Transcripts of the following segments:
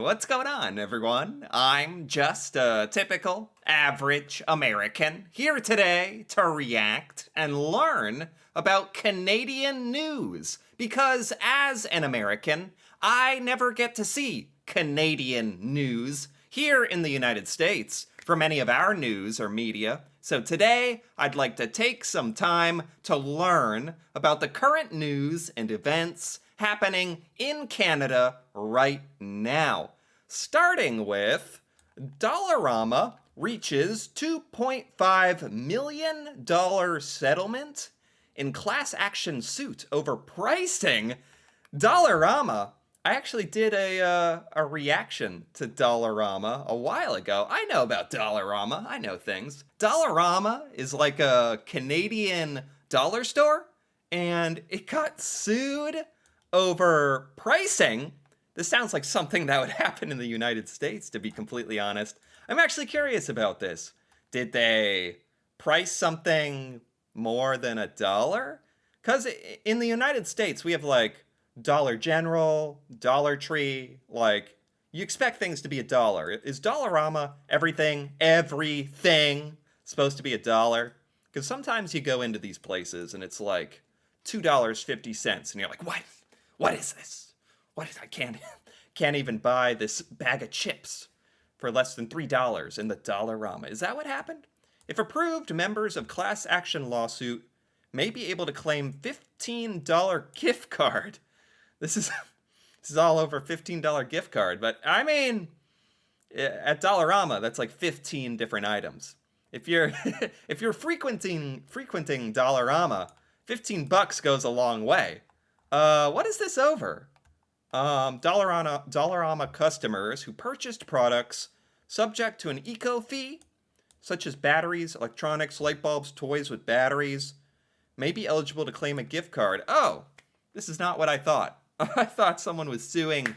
What's going on, everyone? I'm just a typical, average American here today to react and learn about Canadian news. Because as an American, I never get to see Canadian news here in the United States from any of our news or media. So today, I'd like to take some time to learn about the current news and events happening in Canada right now. Starting with Dollarama reaches $2.5 million settlement in class action suit over pricing. Dollarama. I actually did a reaction to Dollarama a while ago. I know about Dollarama. I know things. Dollarama is like a Canadian dollar store, and it got sued over pricing. This sounds like something that would happen in the United States, to be completely honest. I'm actually curious about this. Did they price something more than a dollar? Because in the United States, we have like Dollar General, Dollar Tree, like you expect things to be a dollar. Is Dollarama everything supposed to be a dollar? Because sometimes you go into these places and it's like $2.50, and you're like, what? What is this? What is I can't even buy this bag of chips for less than $3 in the Dollarama. Is that what happened? If approved, members of class action lawsuit may be able to claim $15 gift card. This is all over $15 gift card, but I mean, at Dollarama, that's like 15 different items. If you're if you're frequenting Dollarama, $15 goes a long way. What is this over? Dollarama customers who purchased products subject to an eco fee, such as batteries, electronics, light bulbs, toys with batteries, may be eligible to claim a gift card. Oh, this is not what I thought. I thought someone was suing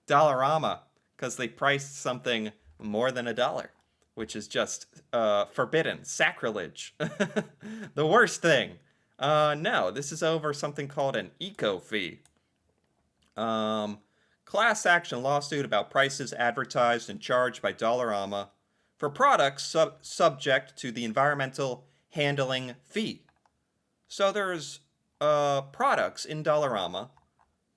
Dollarama because they priced something more than a dollar, which is just forbidden, sacrilege, the worst thing. No, this is over something called an eco fee. Class action lawsuit about prices advertised and charged by Dollarama for products subject to the environmental handling fee. So there's products in Dollarama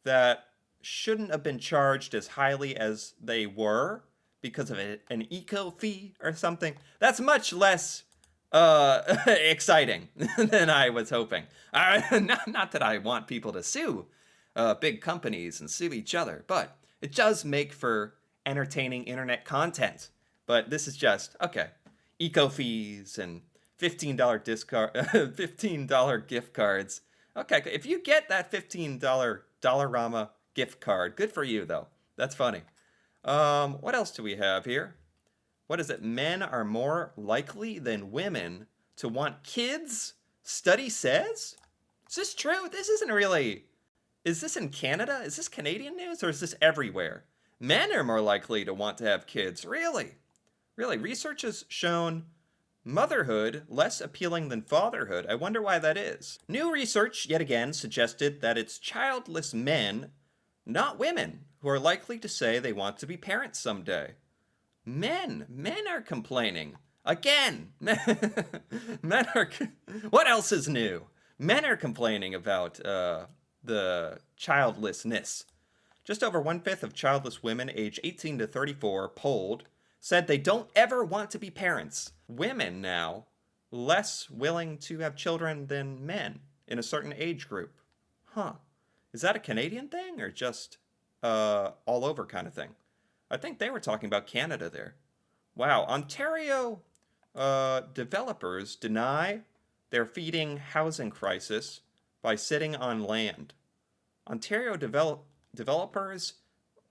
that shouldn't have been charged as highly as they were because of an eco fee or something. That's much less exciting than I was hoping. Not that I want people to sue big companies and sue each other, but it does make for entertaining internet content. But this is just, okay, eco fees and $15 $15 gift cards. Okay, if you get that $15 Dollarama gift card, good for you, though. That's funny. What else do we have here? What is it? Men are more likely than women to want kids, study says? Is this true? This isn't really... Is this in Canada? Is this Canadian news, or is this everywhere? Men are more likely to want to have kids. Really? Really? Research has shown motherhood less appealing than fatherhood. I wonder why that is. New research, yet again, suggested that it's childless men, not women, who are likely to say they want to be parents someday. Men are complaining. Again, men are... What else is new? Men are complaining about the childlessness. Just over 1/5 of childless women aged 18 to 34 polled said they don't ever want to be parents. Women now less willing to have children than men in a certain age group. Huh. Is that a Canadian thing or just all over kind of thing? I think they were talking about Canada there. Wow. Ontario developers deny they're feeding housing crisis by sitting on land. Ontario developers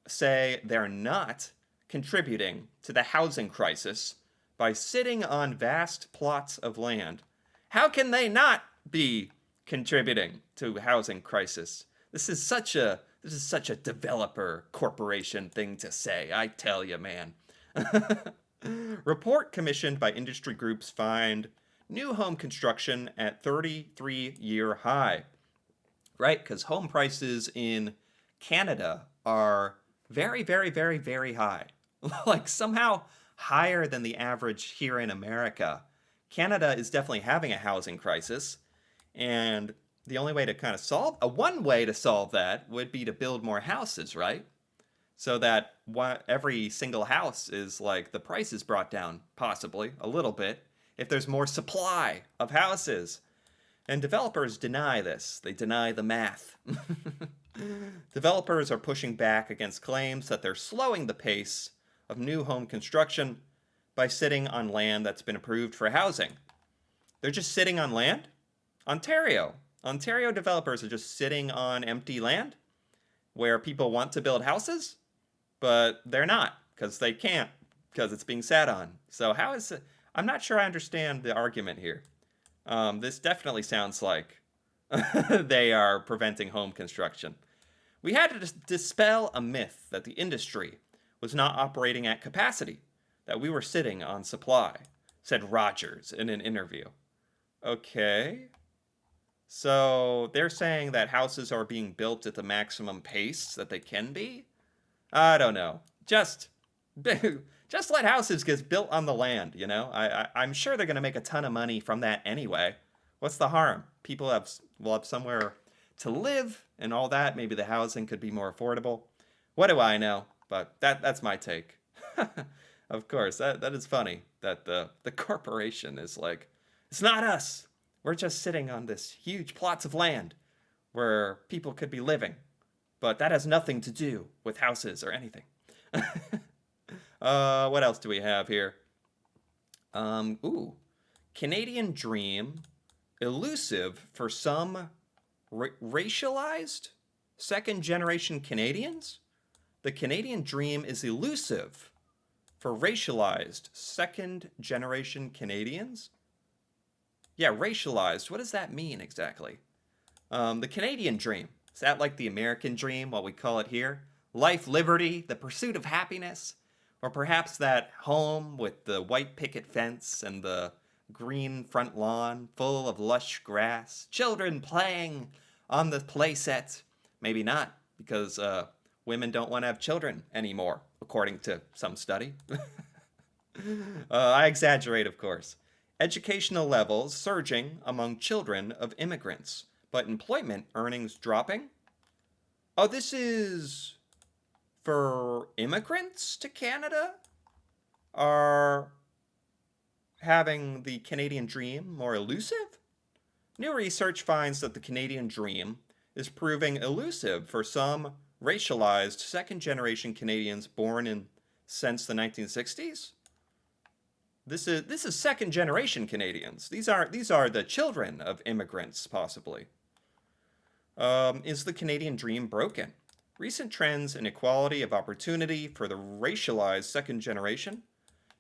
say they're not contributing to the housing crisis by sitting on vast plots of land. How can they not be contributing to housing crisis? This is such a developer corporation thing to say, I tell you, man. Report commissioned by industry groups find new home construction at 33-year high. Right? Because home prices in Canada are very, very, very, very high. Like somehow higher than the average here in America. Canada is definitely having a housing crisis, and the only way to kind of solve one way to solve that would be to build more houses, right? So that every single house is like the price is brought down, possibly a little bit, if there's more supply of houses. And developers deny this. They deny the math. Developers are pushing back against claims that they're slowing the pace of new home construction by sitting on land that's been approved for housing. They're just sitting on land? Ontario. Ontario developers are just sitting on empty land where people want to build houses, but they're not because they can't because it's being sat on. So how is it? I'm not sure I understand the argument here. This definitely sounds like they are preventing home construction. We had to dispel a myth that the industry was not operating at capacity, that we were sitting on supply, said Rogers in an interview. Okay. So they're saying that houses are being built at the maximum pace that they can be? I don't know. Just let houses get built on the land, you know? I'm sure they're going to make a ton of money from that anyway. What's the harm? People will have somewhere to live and all that. Maybe the housing could be more affordable. What do I know? But that's my take. Of course, that is funny that the corporation is like, it's not us. We're just sitting on this huge plots of land where people could be living. But that has nothing to do with houses or anything. What else do we have here? Canadian dream, elusive for some racialized second generation Canadians? The Canadian dream is elusive for racialized second generation Canadians? Yeah, racialized. What does that mean exactly? The Canadian dream. Is that like the American dream, what we call it here? Life, liberty, the pursuit of happiness? Or perhaps that home with the white picket fence and the green front lawn full of lush grass, children playing on the play set? Maybe not, because women don't want to have children anymore, according to some study. I exaggerate, of course. Educational levels surging among children of immigrants, but employment earnings dropping? Oh, this is for immigrants to Canada? Are having the Canadian dream more elusive? New research finds that the Canadian dream is proving elusive for some racialized second generation Canadians born in since the 1960s. This is second generation Canadians. These are the children of immigrants, possibly. Is the Canadian dream broken? Recent trends in equality of opportunity for the racialized second generation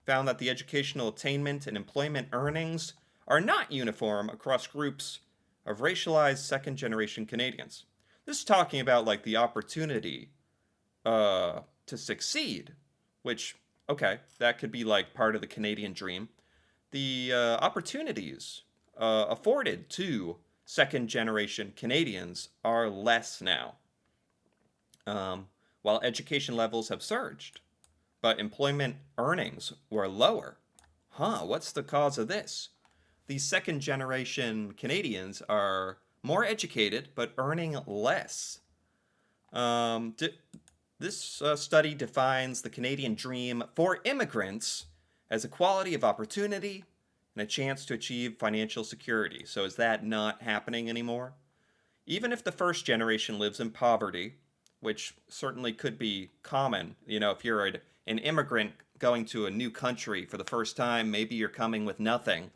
found that the educational attainment and employment earnings are not uniform across groups of racialized second generation Canadians. This is talking about like the opportunity to succeed, which, okay, that could be like part of the Canadian dream. The opportunities afforded to second generation Canadians are less now, while education levels have surged, but employment earnings were lower. What's the cause of this? These second generation Canadians are more educated but earning less. This study defines the Canadian dream for immigrants as equality of opportunity and a chance to achieve financial security. So is that not happening anymore? Even if the first generation lives in poverty, which certainly could be common, you know, if you're an immigrant going to a new country for the first time, maybe you're coming with nothing,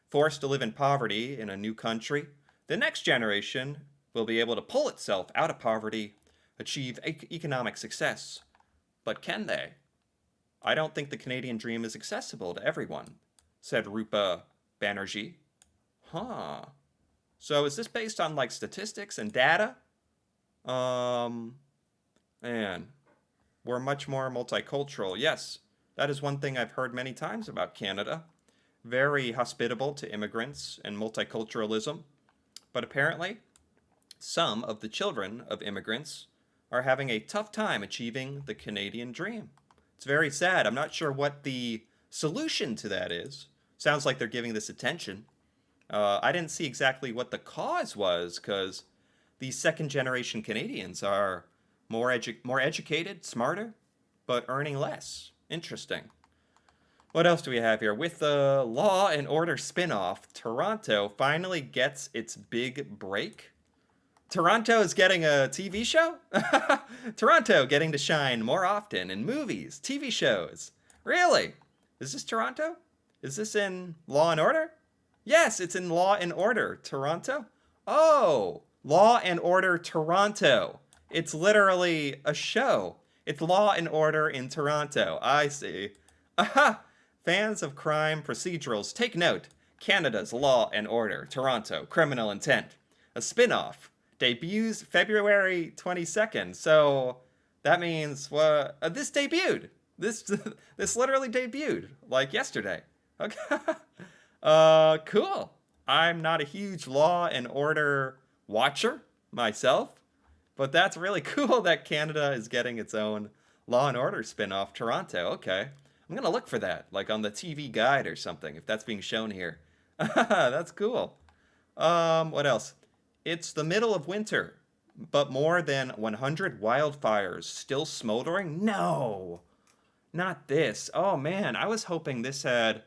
forced to live in poverty in a new country, the next generation will be able to pull itself out of poverty, achieve economic success. But can they? I don't think the Canadian dream is accessible to everyone, said Rupa Banerjee. So is this based on like statistics and data? Man, we're much more multicultural. Yes, that is one thing I've heard many times about Canada. Very hospitable to immigrants and multiculturalism. But apparently, some of the children of immigrants are having a tough time achieving the Canadian dream. It's very sad. I'm not sure what the solution to that is. Sounds like they're giving this attention. I didn't see exactly what the cause was because these second generation Canadians are more educated, smarter, but earning less. Interesting. What else do we have here? With the Law and Order spin-off, Toronto finally gets its big break. Toronto is getting a TV show? Toronto getting to shine more often in movies, TV shows. Really? Is this Toronto? Is this in Law and Order? Yes, it's in Law and Order, Toronto. Oh, Law and Order Toronto. It's literally a show. It's Law and Order in Toronto. I see. Aha! Fans of crime procedurals, take note. Canada's Law and Order Toronto Criminal Intent. A spin-off. Debuts February 22nd. So that means this debuted. This this literally debuted like yesterday. Okay. Cool. I'm not a huge Law and Order watcher myself, but that's really cool that Canada is getting its own Law and Order spin-off, Toronto. Okay. I'm gonna look for that, like on the TV guide or something, if that's being shown here. That's cool. What else? It's the middle of winter, but more than 100 wildfires still smoldering? No, not this. Oh man, I was hoping this had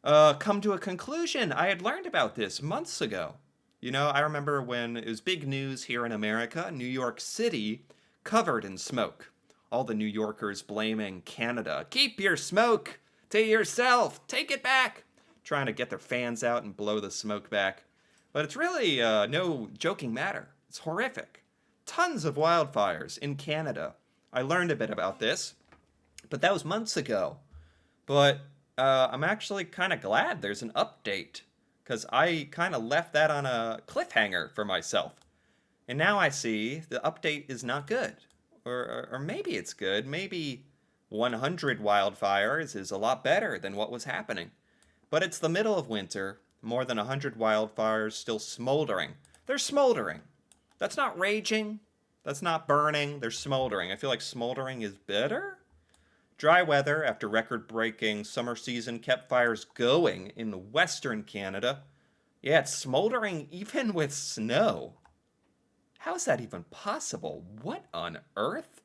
come to a conclusion. I had learned about this months ago. You know, I remember when it was big news here in America, New York City covered in smoke. All the New Yorkers blaming Canada. Keep your smoke to yourself. Take it back. Trying to get their fans out and blow the smoke back. But it's really no joking matter. It's horrific. Tons of wildfires in Canada. I learned a bit about this, but that was months ago. But I'm actually kind of glad there's an update, because I kind of left that on a cliffhanger for myself. And now I see the update is not good. Or maybe it's good. Maybe 100 wildfires is a lot better than what was happening. But it's the middle of winter. More than 100 wildfires still smoldering. They're smoldering. That's not raging. That's not burning. They're smoldering. I feel like smoldering is better. Dry weather after record-breaking summer season kept fires going in western Canada. Yeah, it's smoldering even with snow. How is that even possible? What on earth?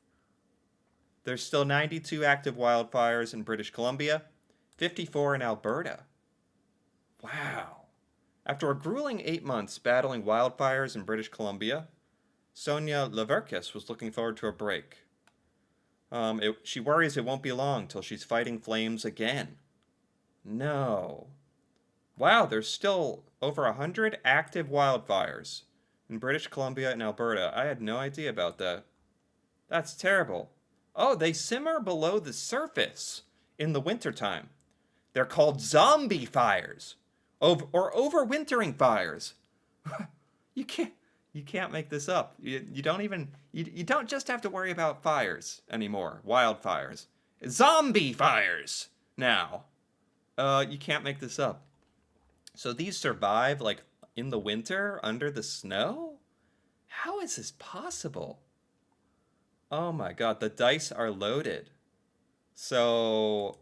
There's still 92 active wildfires in British Columbia, 54 in Alberta. Wow. After a grueling 8 months battling wildfires in British Columbia, Sonia Leverkis was looking forward to a break. She worries it won't be long till she's fighting flames again. No. Wow, there's still over 100 active wildfires in British Columbia and Alberta. I had no idea about that. That's terrible. Oh, they simmer below the surface in the wintertime. They're called zombie fires. Or overwintering fires. You can't make this up. You don't just have to worry about fires anymore. Wildfires. Zombie fires now. You can't make this up. So these survive like in the winter under the snow? How is this possible? Oh my god, the dice are loaded. So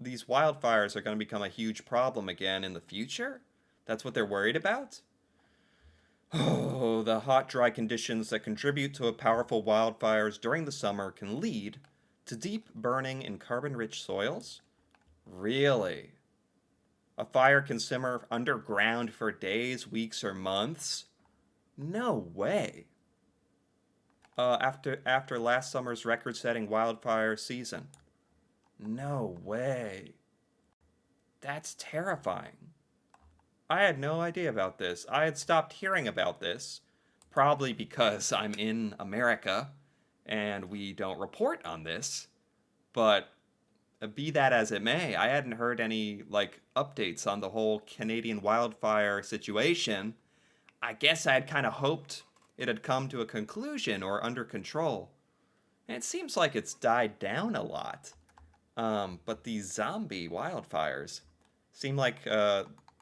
these wildfires are going to become a huge problem again in the future? That's what they're worried about? Oh, the hot, dry conditions that contribute to powerful wildfires during the summer can lead to deep burning in carbon-rich soils? Really? A fire can simmer underground for days, weeks, or months? No way. After last summer's record-setting wildfire season. No way. That's terrifying. I had no idea about this. I had stopped hearing about this, probably because I'm in America and we don't report on this. But be that as it may, I hadn't heard any updates on the whole Canadian wildfire situation. I guess I had kind of hoped it had come to a conclusion or under control. And it seems like it's died down a lot. But these zombie wildfires seem like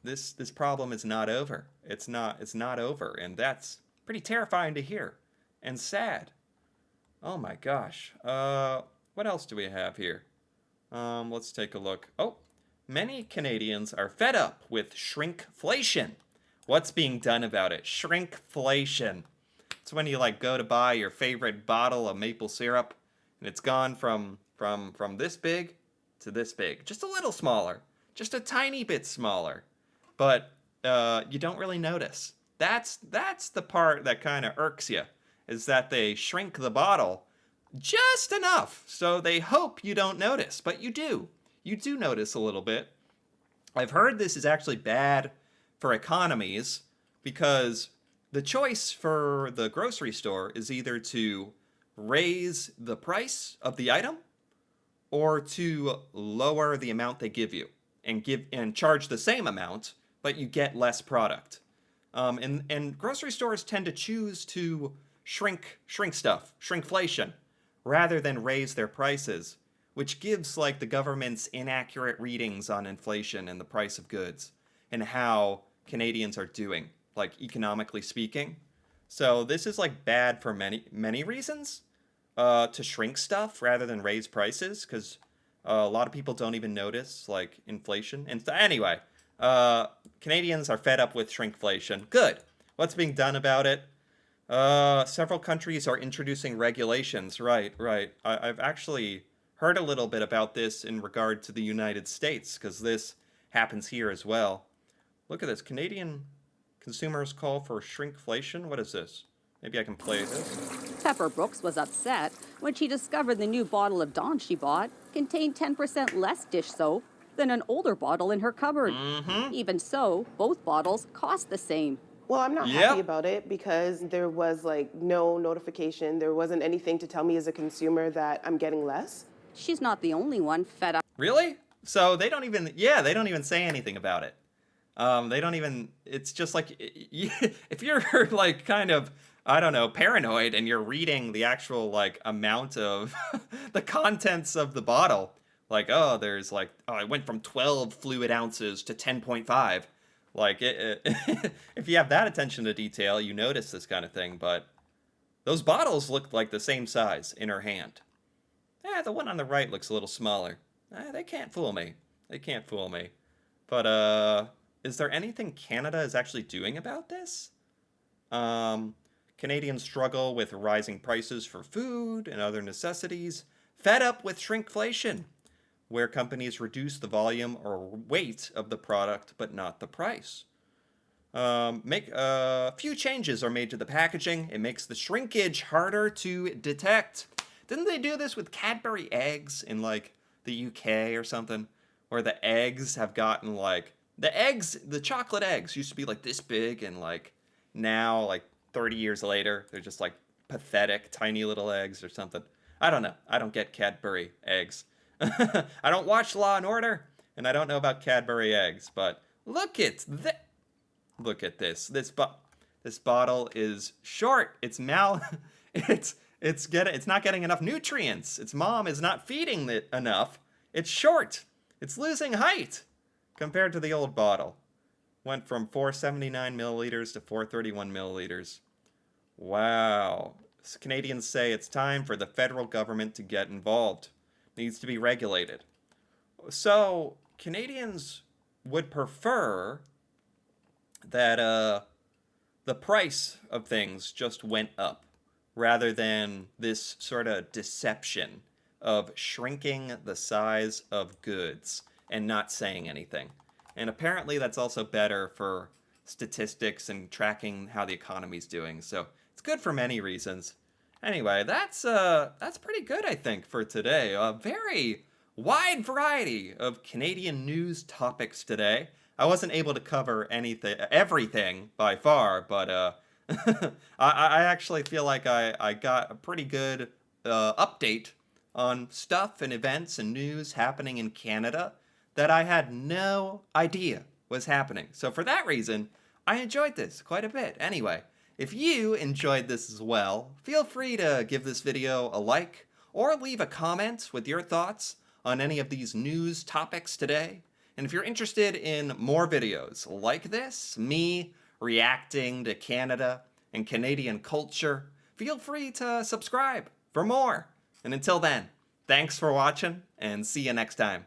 this problem is not over. It's not over, and that's pretty terrifying to hear and sad. Oh my gosh. What else do we have here? Let's take a look. Oh, many Canadians are fed up with shrinkflation. What's being done about it? Shrinkflation. It's when you like go to buy your favorite bottle of maple syrup, and it's gone from this big to this big, just a little smaller, just a tiny bit smaller, but you don't really notice. That's the part that kind of irks you, is that they shrink the bottle just enough so they hope you don't notice, but you do. You do notice a little bit. I've heard this is actually bad for economies because the choice for the grocery store is either to raise the price of the item or to lower the amount they give you and charge the same amount, but you get less product. And grocery stores tend to choose to shrink stuff, shrinkflation, rather than raise their prices, which gives like the government's inaccurate readings on inflation and the price of goods and how Canadians are doing, like economically speaking. So this is like bad for many reasons. To shrink stuff rather than raise prices, because a lot of people don't even notice like inflation. And anyway, Canadians are fed up with shrinkflation. Good. What's being done about it? Several countries are introducing regulations. Right, right. I've actually heard a little bit about this in regard to the United States, because this happens here as well. Look at this. Canadian consumers call for shrinkflation. What is this? Maybe I can play this. Pepper Brooks was upset when she discovered the new bottle of Dawn she bought contained 10% less dish soap than an older bottle in her cupboard. Mm-hmm. Even so, both bottles cost the same. Well, I'm not happy Yep. about it because there was like no notification. There wasn't anything to tell me as a consumer that I'm getting less. She's not the only one fed up. Really? So they don't even, yeah, they don't even say anything about it. They don't even, it's just like, if you're like kind of, I don't know, paranoid and you're reading the actual like amount of the contents of the bottle, like, oh, there's like, oh, it went from 12 fluid ounces to 10.5. Like, if you have that attention to detail, you notice this kind of thing, but those bottles look like the same size in her hand. The one on the right looks a little smaller. They can't fool me. They can't fool me. But, is there anything Canada is actually doing about this? Canadians struggle with rising prices for food and other necessities, fed up with shrinkflation, where companies reduce the volume or weight of the product but not the price. Make a few changes are made to the packaging. It makes the shrinkage harder to detect. Didn't they do this with Cadbury eggs in like the UK or something? Where the eggs have gotten like the chocolate eggs used to be like this big, and like now, like 30 years later, they're just like pathetic tiny little eggs or something. I don't know. I don't get Cadbury eggs. I don't watch Law and Order, and I don't know about Cadbury eggs, but look at this. This bottle is short. It's it's not getting enough nutrients. Its mom is not feeding it enough. It's short. It's losing height compared to the old bottle. Went from 479 milliliters to 431 milliliters. Wow. Canadians say it's time for the federal government to get involved. Needs to be regulated. So, Canadians would prefer that the price of things just went up rather than this sort of deception of shrinking the size of goods and not saying anything. And apparently that's also better for statistics and tracking how the economy's doing. So it's good for many reasons. Anyway, that's pretty good, I think, for today. A very wide variety of Canadian news topics today. I wasn't able to cover everything by far, but I actually feel like I got a pretty good update on stuff and events and news happening in Canada that I had no idea was happening. So for that reason, I enjoyed this quite a bit. Anyway, if you enjoyed this as well, feel free to give this video a like or leave a comment with your thoughts on any of these news topics today. And if you're interested in more videos like this, me reacting to Canada and Canadian culture, feel free to subscribe for more. And until then, thanks for watching and see you next time.